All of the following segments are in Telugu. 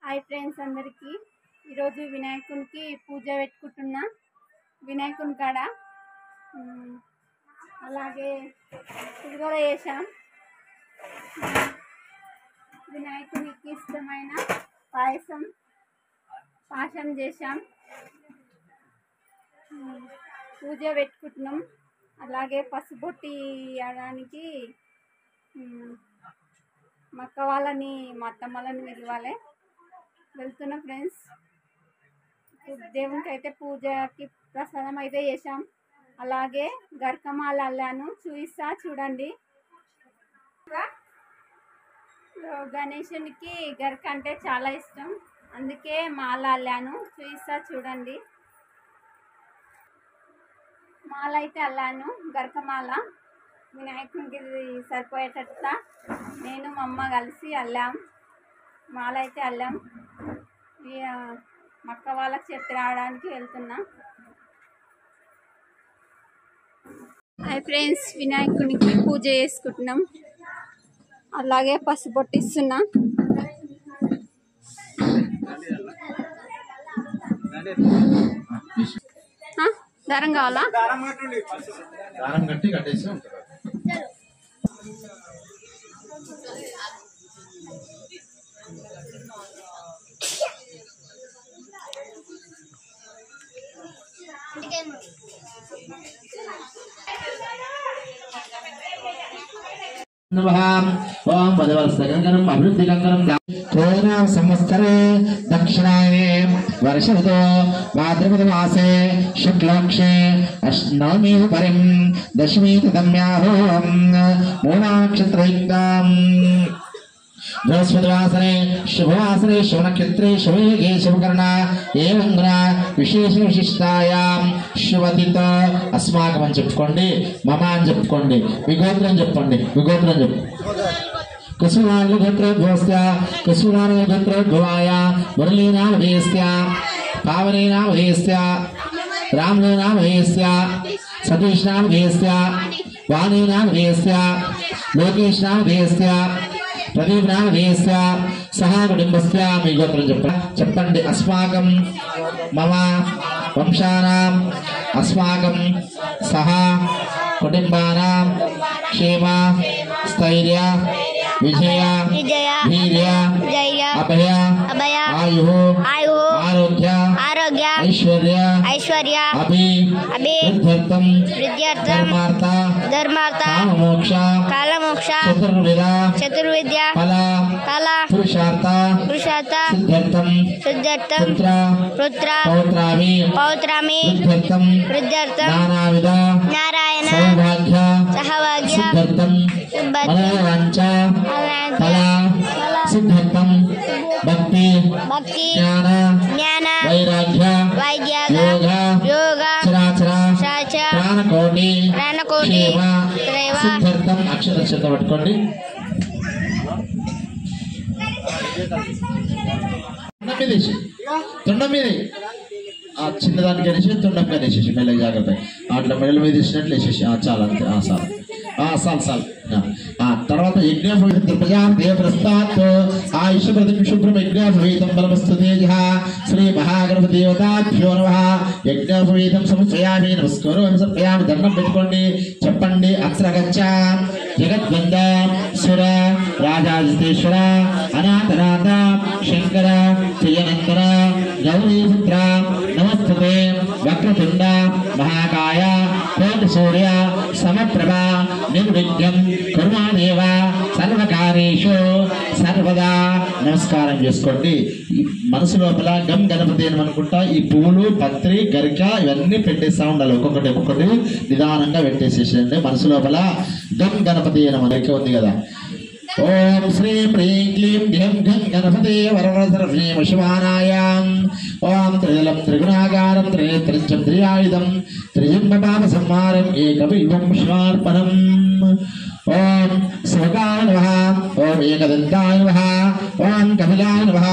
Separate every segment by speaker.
Speaker 1: हाई फ्रेंड्स अंदरिकी विनायकुनिकी पूज पेट्टुकुंटुन्ना विनायकुनि काड अलागे पुलिहोर चेसाम विनायकुनिकी इष्टमैन पायसं चेसाम पूज पेट्टुकुंటున్నాం అలాగే పసుబొట్టి ఇయడానికి మక్క వాళ్ళని మత్తమ్మలని పిలవాలి వెళ్తున్నా ఫ్రెండ్స్ దేవునికి అయితే పూజకి ప్రసాదం అయితే చేశాం అలాగే గర్కమాల అల్లాను చూయిస్తా చూడండి గణేశునికి గర్క అంటే చాలా ఇష్టం అందుకే మాల అల్లాను చూయిస్తా చూడండి మాల అయితే అల్లాను గర్కమాల వినాయకునికి సరిపోయేటట్టుగా నేను మా అమ్మ కలిసి అల్లాం మాల అయితే అల్లాం మక్క వాళ్ళకి చెప్పి రావడానికి వెళ్తున్నా హాయ్ ఫ్రెండ్స్ వినాయకునికి పూజ చేసుకుంటున్నాం అలాగే పసుపొట్టిస్తున్నా దారం కావాలా
Speaker 2: దారం కట్టి కట్టేసి ओम पदवर्षगंगरम अभिवृद्धिगंगरम कोरोना संवत्सरे दक्षिणायने वर्षऋतौ भाद्रपद मासे शुक्लपक्षे अष्टमी परिं दशमी तदम्याहोम मूलाक्षत्रयुक्तम् बृहस्पतिवासरे शुभवासरे शुभनक्षत्रे शुभयोगे शुभकर्णा एवं विशेष विशिष्टायां शुभतिथ अस्माकं అని చెప్పుకోండి మమ అని చెప్పుకోండి విగోత్రం చెప్పండి విగోత్రం చెప్పు కుసుమాన గోత్రోద్భవస్య కుసుమాన గోత్రోద్భవాయ మురళీనామధేయస్య పావనేనామధేయస్య రామనామధేయస్య సతీష్నామధేయస్య వాణీనామధేయస్య లోకేష్నామధేయస్య प्रदीपनामधेयस्य सह कुटुंबस्य मी गोत्रं చెప్పండి अस्माकं मम वंशानां अस्माकं सह कुटुंबानां क्षेम स्थैर्य विजय धैर्य अभय आयुः आरोग्य ऐश्वर्य अभिवृद्ध्यर्थं धर्मार्थ काममोक्ष चतुर्विद्या फल पुरुषार्थ सिद्ध्यर्थं पुत्र पौत्रामि वृद्ध्यर्थं नारायण सौभाग्य सिद्ध्यर्थं मनोवांछ फल सिद्ध्यर्थं भक्ति ज्ञान वैराग्य योग चराचर प्राणकोटि क्षेम सिद्ध्यर्थं अक्षरक्षत पట్టుకోండి తొండం మీద ఆ చిన్నదానికి అనేసి తొండం కనేసేసి మెల్లగా జాగ్రత్త అట్లా మెడల మీద వేసినట్లు వేసేసి చాలా అంతే చాలు తర్వాత యజ్ఞాదేవస్తాత్ ఆయుష ప్రతిం శుభ్రం యజ్ఞాభవేతం బలమస్తు తేజ శ్రీ మహాగణపదేవతాభ్యో నమః యజ్ఞాభవేతం సమర్పయామి నమస్కారం సమర్పయామి దండం పెట్టుకోండి చెప్పండి అత్ర గచ్చ జగద్వంద సుర రాజాజితేశ్వర అనాథనాథ శంకర త్రియనందన గౌరీపుత్ర నమస్తే వక్రతుండ మహాకాయ కోటి సూర్య సమప్రభ నిర్విఘ్నం కుర్మాదేవ సర్వకార్యేషు సర్వదా నమస్కారం చేసుకోండి మనసు లోపల గం గణపతి అని అనుకుంటా ఈ పువ్వులు పత్రి గరిక ఇవన్నీ పెట్టేస్తా ఉండాలి ఒక్కొక్కటి నిదానంగా పెట్టేసేసండి మనసు లోపల గం గణపతి అని మనకి ఉంది కదా ओम श्री प्रीं क्लीं घं घं गणपते वरवरधरभीम शिवानायां ओम त्रिदलं त्रिगुणाकारं त्रिनेत्रं त्रियायुधं त्रिजन्मपापसंहारम् एकबिल्वं शिवार्पणम् ओम शिवकाय नमः ओम एकदन्ताय नमः ओम कपिलाय नमः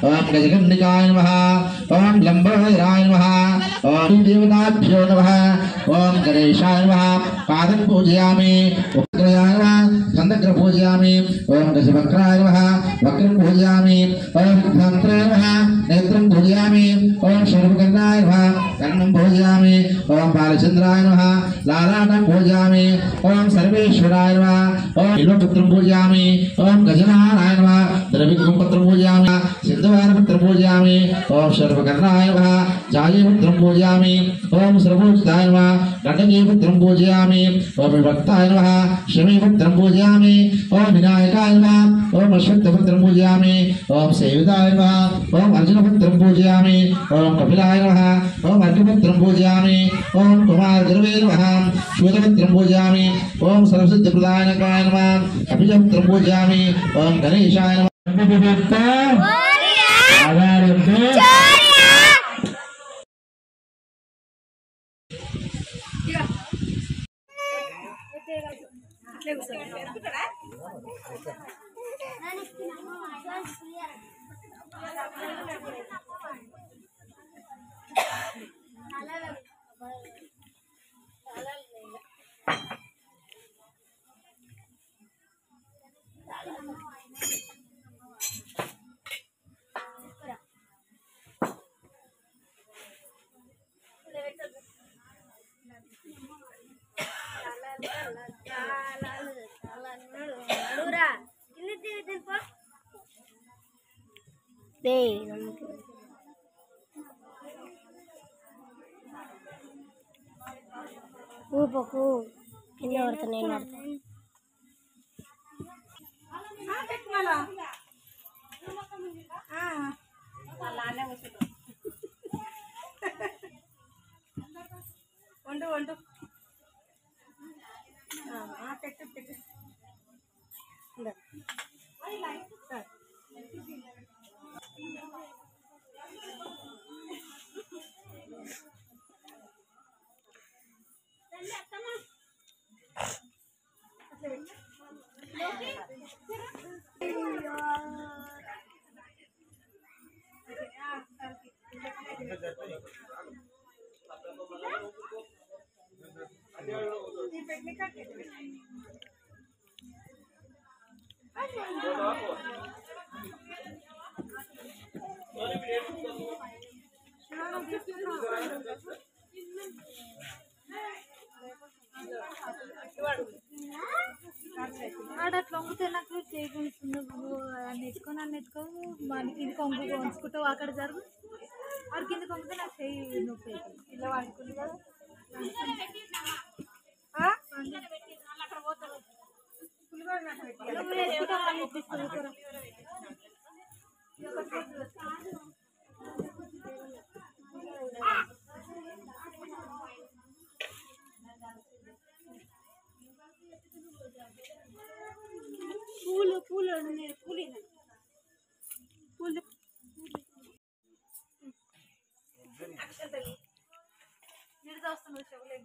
Speaker 2: ओम गजकर्णिकाय नमः ओम लंबोदराय नमः ओम देवताभ्यो नमः ओम गणेशाय नमः पादं पूजयामि उग्रयाय नमः स्कंदग्र पूजयामि ओम गजवक्राय नमः वक्रं पूजयामि ओम विघ्नांतराय नमः नेत्रं पूजयामि ओम शर्वकर्णाय नमः कर्णं पूजयामि ओम बालचंद्राय नमः लालाटं पूजयामि ओम सर्वेश्वराय नमः ओम बिल्वपत्रं पूजयामि ओम गजनाराय नमः द्रविक्रमपत्रं पूजयामि सिद्धवारपत्रं पूजयामि ओम शर्वकर्णाय नमः जायपत्रं पूजयामि ओम सर्वोत्ताय नमः गणकीपत्रं पूजयामि ओम विभक्ताय नमः शमीपत्रं पूजयामि ओम विनायकाय नमः ओम अश्वत्थपत्रं पूजयामि ओम सेविताय नमः ओम अर्जुनपत्रं पूजयामि ओम कपिलाय नमः ओम अर्घ्यपत्रं पूजयामि ओम कुमारगुरवे नमः शूलपत्रं पूजयामि ओम सर्वसिद्धिप्रदायकाय नमः कपिलपत्रं पूजयामि ओम गणेशाय नमः
Speaker 3: ఊపకు కింద పడుతున్నాయి
Speaker 1: వండు వండు పెట్టు పెట్టు
Speaker 3: అట్లా అమ్మితే నాకు చేయకుండా నెట్టుకో మనకి ఇది కొంగు ఉంచుకుంటావు అక్కడ జరుగు వాడి కింద కొంగితే నాకు చేయి నొప్పి ఇలా వాడుకుంది కదా పూలు పూలు పూలు పూలు నిర్దోస్తుంది చెవులు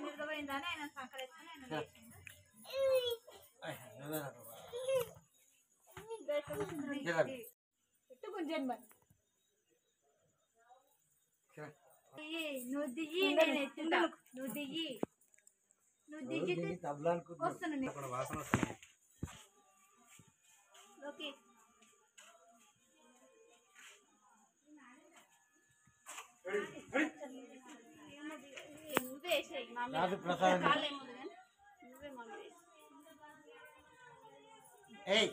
Speaker 3: నిర్దమైందని ఆయన సంకరేసుకుని ఆయన పెట్టుకుంటాను మరి నువ్వు దిగి నేను ఎత్తుతా నువ్వు దిగి నువ్వు దిగి వస్తున్నాను ఓకే నువ్వే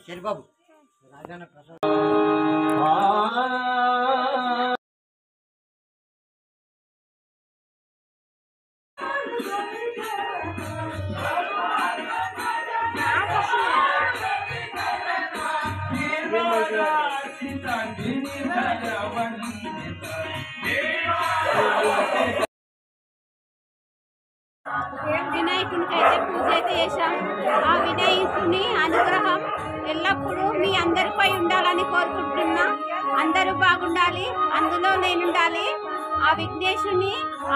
Speaker 4: శరిబాబు రాజాన ప్రసాద్
Speaker 1: వినాయకునికి అయితే పూజ అయితే చేశాం. ఆ వినాయకుని అనుగ్రహం ఎల్లప్పుడూ మీ అందరిపై ఉండాలని కోరుకుంటున్నా. అందరూ బాగుండాలి, అందులో నేనుండాలి. ఆ విఘ్నేశుని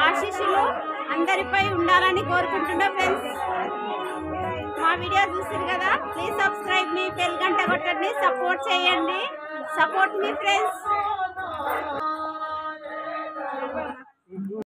Speaker 1: ఆశీస్సులు అందరిపై ఉండాలని కోరుకుంటున్నా. ఫ్రెండ్స్, మా వీడియో చూసారు కదా, ప్లీజ్ సబ్స్క్రైబ్ మీ, బెల్ గంట కొట్టండి, సపోర్ట్ చేయండి. సపోర్ట్ మీ ఫ్రెండ్స్.